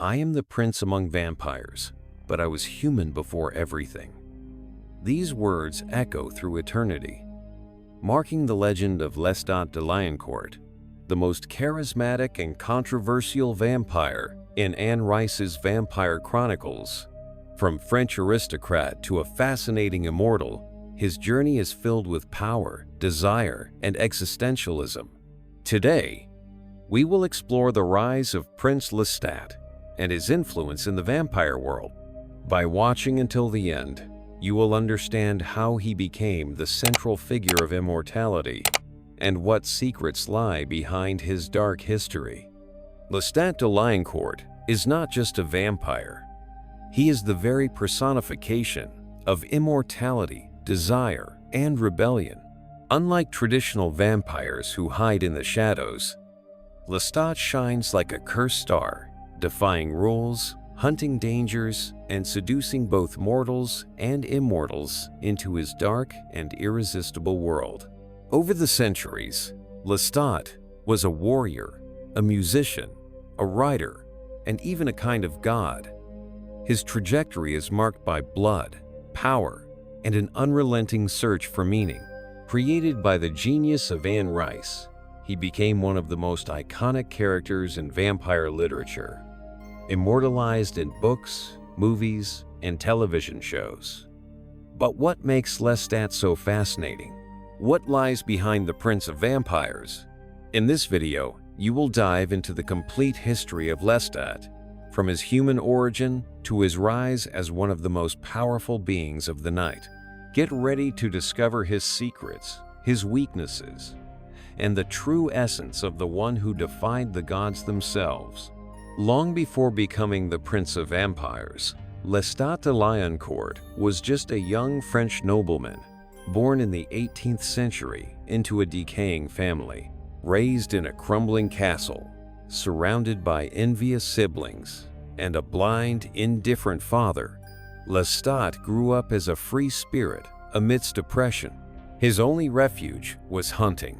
I am the prince among vampires, but I was human before everything. These words echo through eternity, marking the legend of Lestat de Lioncourt, the most charismatic and controversial vampire in Anne Rice's Vampire Chronicles. From French aristocrat to a fascinating immortal, his journey is filled with power, desire, and existentialism. Today, we will explore the rise of Prince Lestat and his influence in the vampire world. By watching until the end, you will understand how he became the central figure of immortality and what secrets lie behind his dark history. Lestat de Lioncourt is not just a vampire. He is the very personification of immortality, desire, and rebellion. Unlike traditional vampires who hide in the shadows, Lestat shines like a cursed star, defying rules, hunting dangers, and seducing both mortals and immortals into his dark and irresistible world. Over the centuries, Lestat was a warrior, a musician, a writer, and even a kind of god. His trajectory is marked by blood, power, and an unrelenting search for meaning. Created by the genius of Anne Rice, he became one of the most iconic characters in vampire literature, immortalized in books, movies, and television shows. But what makes Lestat so fascinating? What lies behind the Prince of Vampires? In this video, you will dive into the complete history of Lestat, from his human origin to his rise as one of the most powerful beings of the night. Get ready to discover his secrets, his weaknesses, and the true essence of the one who defied the gods themselves. Long before becoming the Prince of Vampires, Lestat de Lioncourt was just a young French nobleman, born in the 18th century into a decaying family. Raised in a crumbling castle, surrounded by envious siblings and a blind, indifferent father, Lestat grew up as a free spirit amidst oppression. His only refuge was hunting,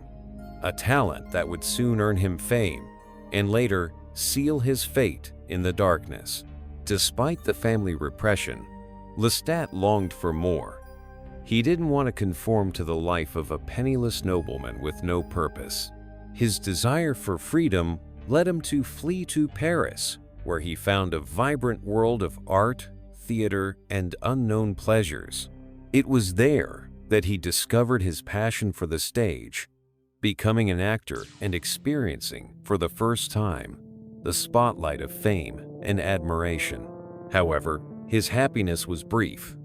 a talent that would soon earn him fame and later seal his fate in the darkness. Despite the family repression, Lestat longed for more. He didn't want to conform to the life of a penniless nobleman with no purpose. His desire for freedom led him to flee to Paris, where he found a vibrant world of art, theater, and unknown pleasures. It was there that he discovered his passion for the stage, becoming an actor and experiencing, for the first time, the spotlight of fame and admiration. However, his happiness was brief.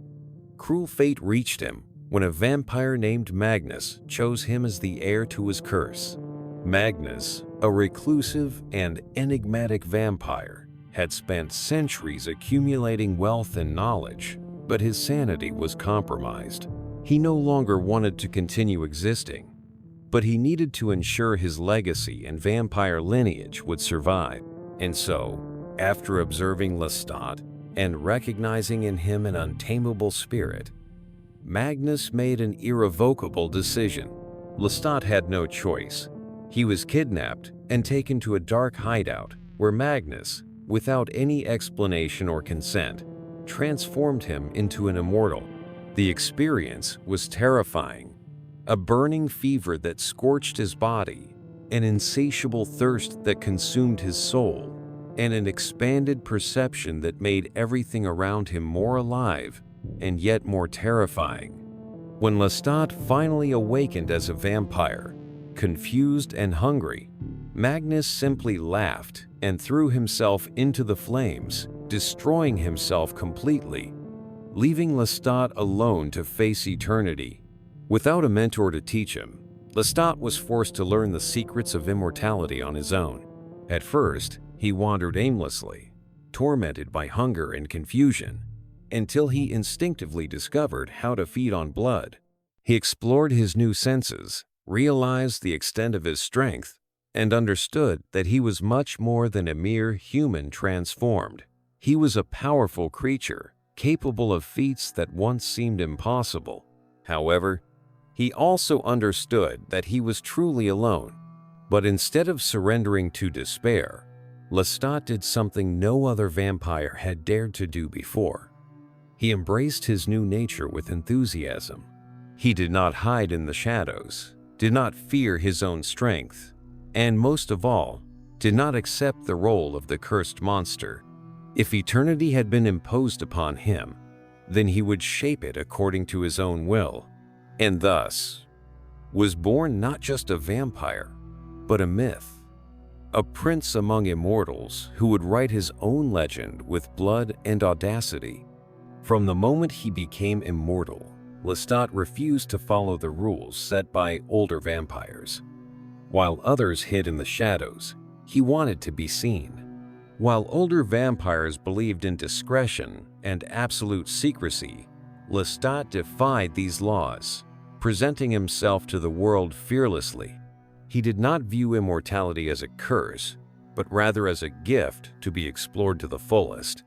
Cruel fate reached him when a vampire named Magnus chose him as the heir to his curse. Magnus, a reclusive and enigmatic vampire, had spent centuries accumulating wealth and knowledge, but his sanity was compromised. He no longer wanted to continue existing, but he needed to ensure his legacy and vampire lineage would survive. And so, after observing Lestat and recognizing in him an untamable spirit, Magnus made an irrevocable decision. Lestat had no choice. He was kidnapped and taken to a dark hideout where Magnus, without any explanation or consent, transformed him into an immortal. The experience was terrifying. A burning fever that scorched his body, an insatiable thirst that consumed his soul, and an expanded perception that made everything around him more alive and yet more terrifying. When Lestat finally awakened as a vampire, confused and hungry, Magnus simply laughed and threw himself into the flames, destroying himself completely, leaving Lestat alone to face eternity. Without a mentor to teach him, Lestat was forced to learn the secrets of immortality on his own. At first, he wandered aimlessly, tormented by hunger and confusion, until he instinctively discovered how to feed on blood. He explored his new senses, realized the extent of his strength, and understood that he was much more than a mere human transformed. He was a powerful creature, capable of feats that once seemed impossible. However, he also understood that he was truly alone. But instead of surrendering to despair, Lestat did something no other vampire had dared to do before. He embraced his new nature with enthusiasm. He did not hide in the shadows, did not fear his own strength, and most of all, did not accept the role of the cursed monster. If eternity had been imposed upon him, then he would shape it according to his own will, and thus was born not just a vampire, but a myth, a prince among immortals who would write his own legend with blood and audacity. From the moment he became immortal, Lestat refused to follow the rules set by older vampires. While others hid in the shadows, he wanted to be seen. While older vampires believed in discretion and absolute secrecy, Lestat defied these laws, presenting himself to the world fearlessly. He did not view immortality as a curse, but rather as a gift to be explored to the fullest.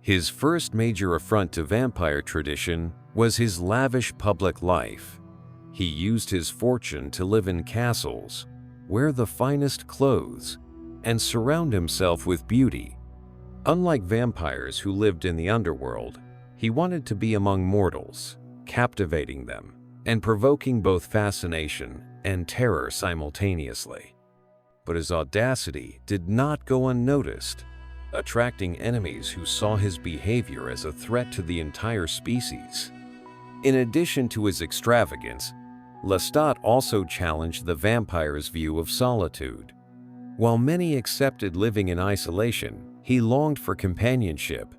His first major affront to vampire tradition was his lavish public life. He used his fortune to live in castles, wear the finest clothes, and surround himself with beauty. Unlike vampires who lived in the underworld, he wanted to be among mortals, captivating them and provoking both fascination and terror simultaneously. But his audacity did not go unnoticed, attracting enemies who saw his behavior as a threat to the entire species. In addition to his extravagance, Lestat also challenged the vampire's view of solitude. While many accepted living in isolation, he longed for companionship.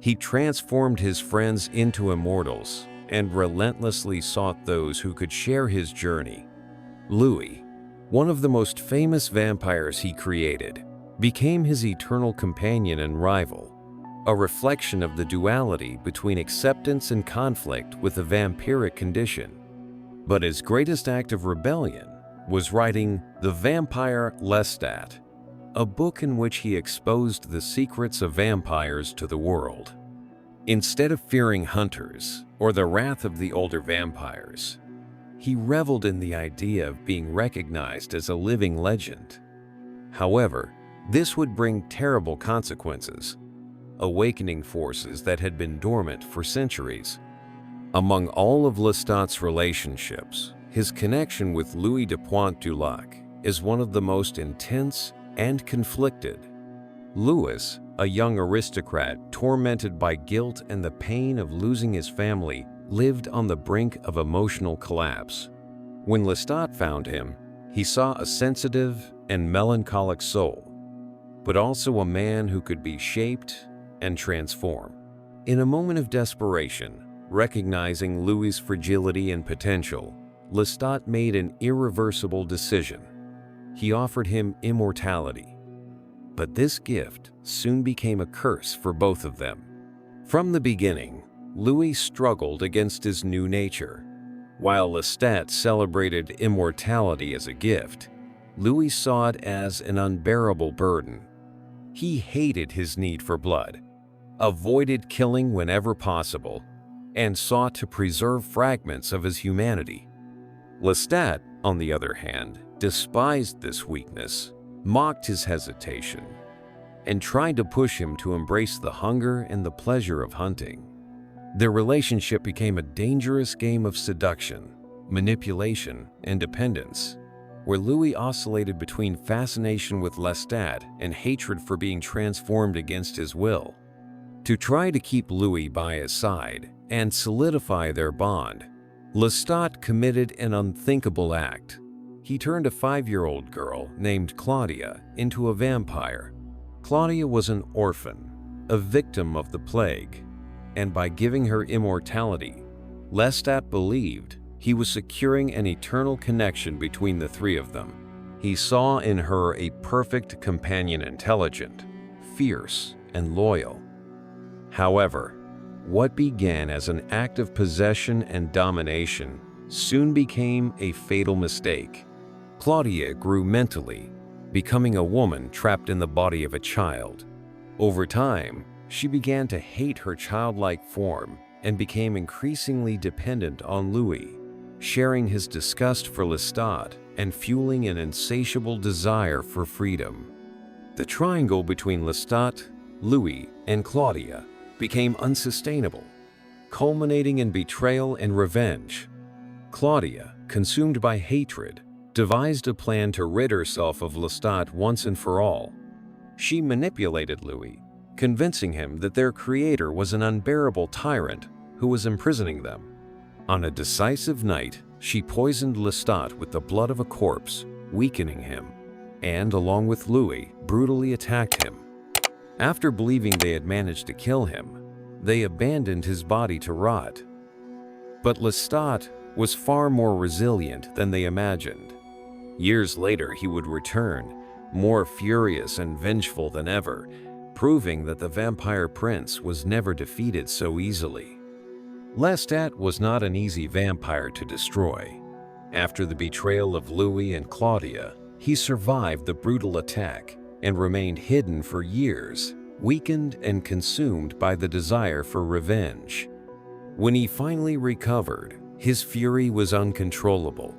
He transformed his friends into immortals and relentlessly sought those who could share his journey. Louis, one of the most famous vampires he created, became his eternal companion and rival, a reflection of the duality between acceptance and conflict with the vampiric condition. But his greatest act of rebellion was writing The Vampire Lestat, a book in which he exposed the secrets of vampires to the world. Instead of fearing hunters or the wrath of the older vampires, he reveled in the idea of being recognized as a living legend. However, this would bring terrible consequences, awakening forces that had been dormant for centuries. Among all of Lestat's relationships, his connection with Louis de Pointe-du-Lac is one of the most intense and conflicted. Louis, a young aristocrat tormented by guilt and the pain of losing his family, lived on the brink of emotional collapse. When Lestat found him, he saw a sensitive and melancholic soul, but also a man who could be shaped and transformed. In a moment of desperation, recognizing Louis' fragility and potential, Lestat made an irreversible decision. He offered him immortality. But this gift soon became a curse for both of them. From the beginning, Louis struggled against his new nature. While Lestat celebrated immortality as a gift, Louis saw it as an unbearable burden. He hated his need for blood, avoided killing whenever possible, and sought to preserve fragments of his humanity. Lestat, on the other hand, despised this weakness, mocked his hesitation, and tried to push him to embrace the hunger and the pleasure of hunting. Their relationship became a dangerous game of seduction, manipulation, and dependence, where Louis oscillated between fascination with Lestat and hatred for being transformed against his will. To try to keep Louis by his side and solidify their bond, Lestat committed an unthinkable act. He turned a 5-year-old girl named Claudia into a vampire. Claudia was an orphan, a victim of the plague, and by giving her immortality, Lestat believed he was securing an eternal connection between the three of them. He saw in her a perfect companion, intelligent, fierce, and loyal. However, what began as an act of possession and domination soon became a fatal mistake. Claudia grew mentally, becoming a woman trapped in the body of a child. Over time, she began to hate her childlike form and became increasingly dependent on Louis, sharing his disgust for Lestat and fueling an insatiable desire for freedom. The triangle between Lestat, Louis, and Claudia became unsustainable, culminating in betrayal and revenge. Claudia, consumed by hatred, devised a plan to rid herself of Lestat once and for all. She manipulated Louis, convincing him that their creator was an unbearable tyrant who was imprisoning them. On a decisive night, she poisoned Lestat with the blood of a corpse, weakening him, and, along with Louis, brutally attacked him. After believing they had managed to kill him, they abandoned his body to rot. But Lestat was far more resilient than they imagined. Years later, he would return, more furious and vengeful than ever, proving that the vampire prince was never defeated so easily. Lestat was not an easy vampire to destroy. After the betrayal of Louis and Claudia, he survived the brutal attack and remained hidden for years, weakened and consumed by the desire for revenge. When he finally recovered, his fury was uncontrollable.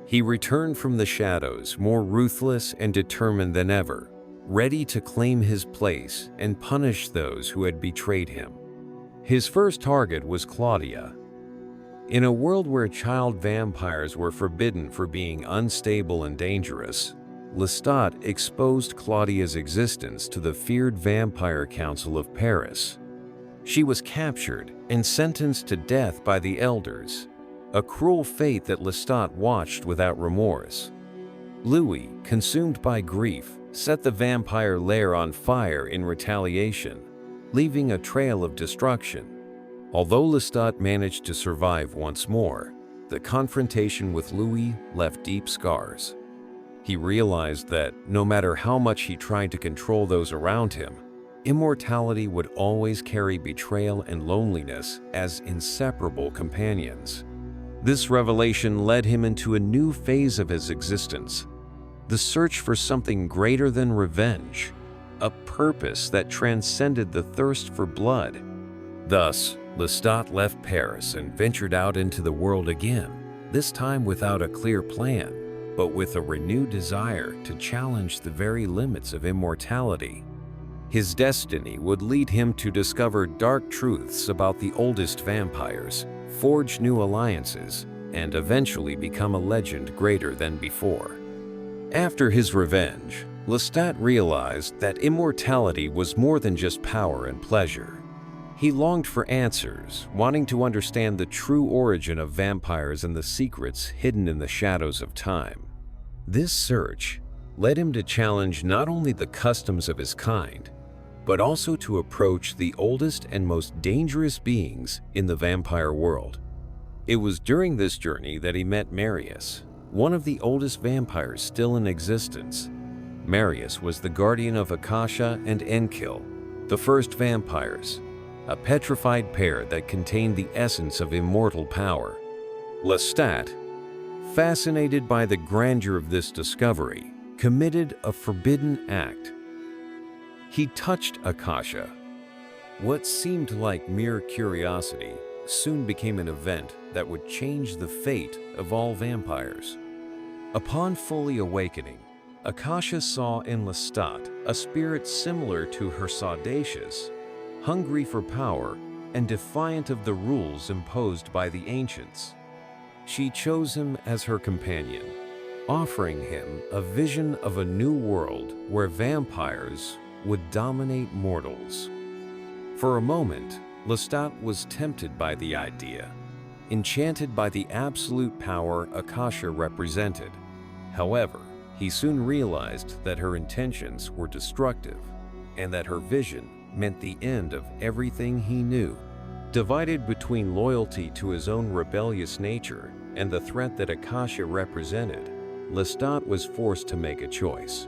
He returned from the shadows more ruthless and determined than ever, ready to claim his place and punish those who had betrayed him. His first target was Claudia. In a world where child vampires were forbidden for being unstable and dangerous, Lestat exposed Claudia's existence to the feared Vampire Council of Paris. She was captured and sentenced to death by the elders, a cruel fate that Lestat watched without remorse. Louis, consumed by grief, set the vampire lair on fire in retaliation, leaving a trail of destruction. Although Lestat managed to survive once more, the confrontation with Louis left deep scars. He realized that no matter how much he tried to control those around him, immortality would always carry betrayal and loneliness as inseparable companions. This revelation led him into a new phase of his existence, the search for something greater than revenge, a purpose that transcended the thirst for blood. Thus, Lestat left Paris and ventured out into the world again, this time without a clear plan, but with a renewed desire to challenge the very limits of immortality. His destiny would lead him to discover dark truths about the oldest vampires, forge new alliances, and eventually become a legend greater than before. After his revenge, Lestat realized that immortality was more than just power and pleasure. He longed for answers, wanting to understand the true origin of vampires and the secrets hidden in the shadows of time. This search led him to challenge not only the customs of his kind, but also to approach the oldest and most dangerous beings in the vampire world. It was during this journey that he met Marius, one of the oldest vampires still in existence. Marius was the guardian of Akasha and Enkil, the first vampires, a petrified pair that contained the essence of immortal power. Lestat, fascinated by the grandeur of this discovery, committed a forbidden act. He touched Akasha. What seemed like mere curiosity soon became an event that would change the fate of all vampires. Upon fully awakening, Akasha saw in Lestat a spirit similar to her audacious, hungry for power and defiant of the rules imposed by the ancients. She chose him as her companion, offering him a vision of a new world where vampires would dominate mortals. For a moment, Lestat was tempted by the idea, enchanted by the absolute power Akasha represented. However, he soon realized that her intentions were destructive and that her vision meant the end of everything he knew. Divided between loyalty to his own rebellious nature and the threat that Akasha represented, Lestat was forced to make a choice.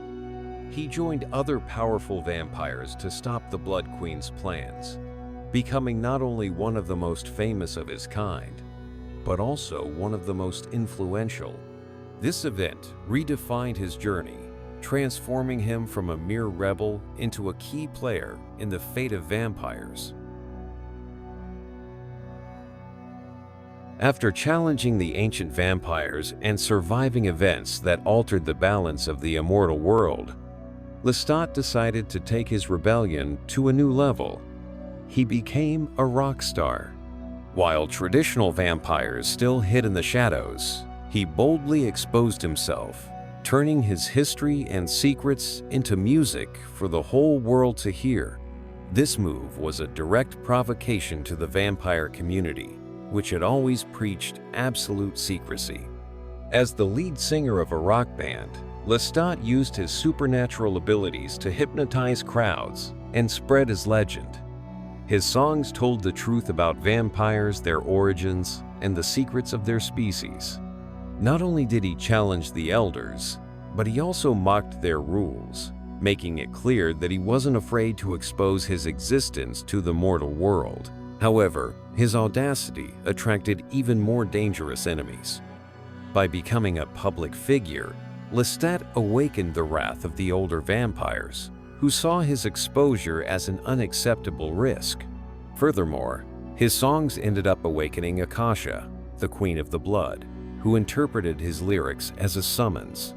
He joined other powerful vampires to stop the Blood Queen's plans, becoming not only one of the most famous of his kind, but also one of the most influential. This event redefined his journey, transforming him from a mere rebel into a key player in the fate of vampires. After challenging the ancient vampires and surviving events that altered the balance of the immortal world, Lestat decided to take his rebellion to a new level. He became a rock star. While traditional vampires still hid in the shadows, he boldly exposed himself, turning his history and secrets into music for the whole world to hear. This move was a direct provocation to the vampire community, which had always preached absolute secrecy. As the lead singer of a rock band, Lestat used his supernatural abilities to hypnotize crowds and spread his legend. His songs told the truth about vampires, their origins, and the secrets of their species. Not only did he challenge the elders, but he also mocked their rules, making it clear that he wasn't afraid to expose his existence to the mortal world. However, his audacity attracted even more dangerous enemies. By becoming a public figure, Lestat awakened the wrath of the older vampires, who saw his exposure as an unacceptable risk. Furthermore, his songs ended up awakening Akasha, the Queen of the Blood, who interpreted his lyrics as a summons.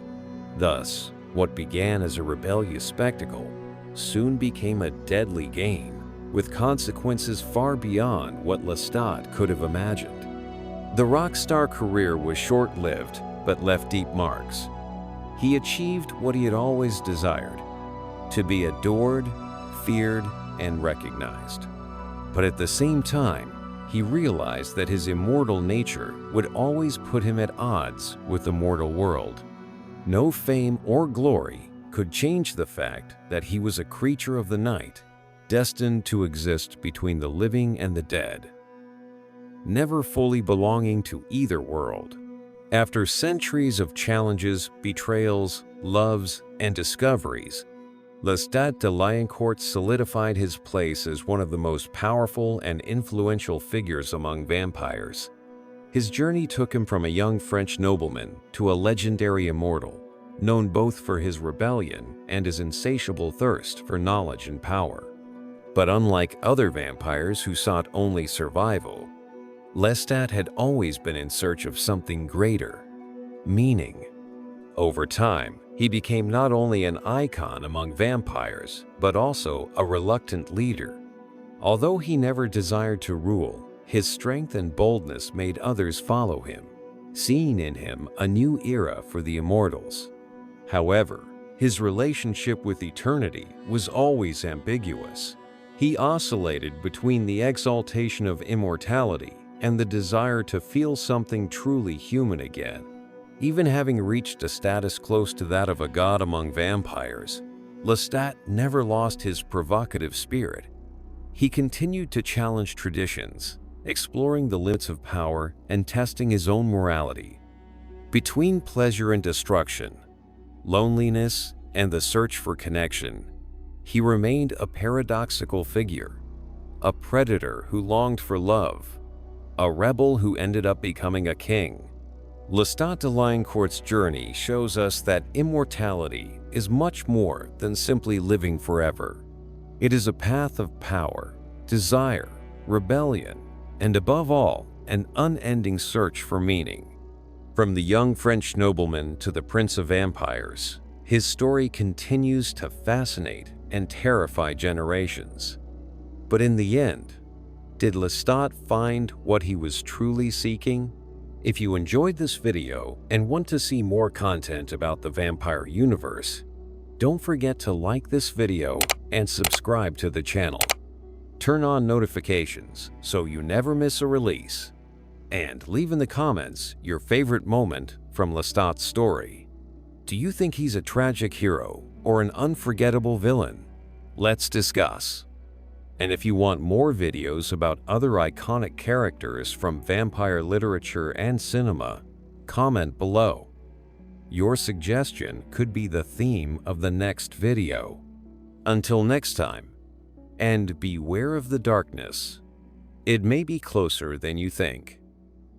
Thus, what began as a rebellious spectacle soon became a deadly game, with consequences far beyond what Lestat could have imagined. The rock star career was short-lived, but left deep marks. He achieved what he had always desired: to be adored, feared, and recognized. But at the same time, he realized that his immortal nature would always put him at odds with the mortal world. No fame or glory could change the fact that he was a creature of the night, destined to exist between the living and the dead, never fully belonging to either world. After centuries of challenges, betrayals, loves, and discoveries, Lestat de Lioncourt solidified his place as one of the most powerful and influential figures among vampires. His journey took him from a young French nobleman to a legendary immortal, known both for his rebellion and his insatiable thirst for knowledge and power. But unlike other vampires who sought only survival, Lestat had always been in search of something greater: meaning. Over time, he became not only an icon among vampires, but also a reluctant leader. Although he never desired to rule, his strength and boldness made others follow him, seeing in him a new era for the immortals. However, his relationship with eternity was always ambiguous. He oscillated between the exaltation of immortality and the desire to feel something truly human again. Even having reached a status close to that of a god among vampires, Lestat never lost his provocative spirit. He continued to challenge traditions, exploring the limits of power and testing his own morality. Between pleasure and destruction, loneliness and the search for connection, he remained a paradoxical figure, a predator who longed for love, a rebel who ended up becoming a king. Lestat de Lioncourt's journey shows us that immortality is much more than simply living forever. It is a path of power, desire, rebellion, and above all, an unending search for meaning. From the young French nobleman to the Prince of Vampires, his story continues to fascinate and terrify generations. But in the end, did Lestat find what he was truly seeking? If you enjoyed this video and want to see more content about the vampire universe, don't forget to like this video and subscribe to the channel. Turn on notifications so you never miss a release. And leave in the comments your favorite moment from Lestat's story. Do you think he's a tragic hero or an unforgettable villain? Let's discuss. And if you want more videos about other iconic characters from vampire literature and cinema, comment below. Your suggestion could be the theme of the next video. Until next time, and beware of the darkness. It may be closer than you think.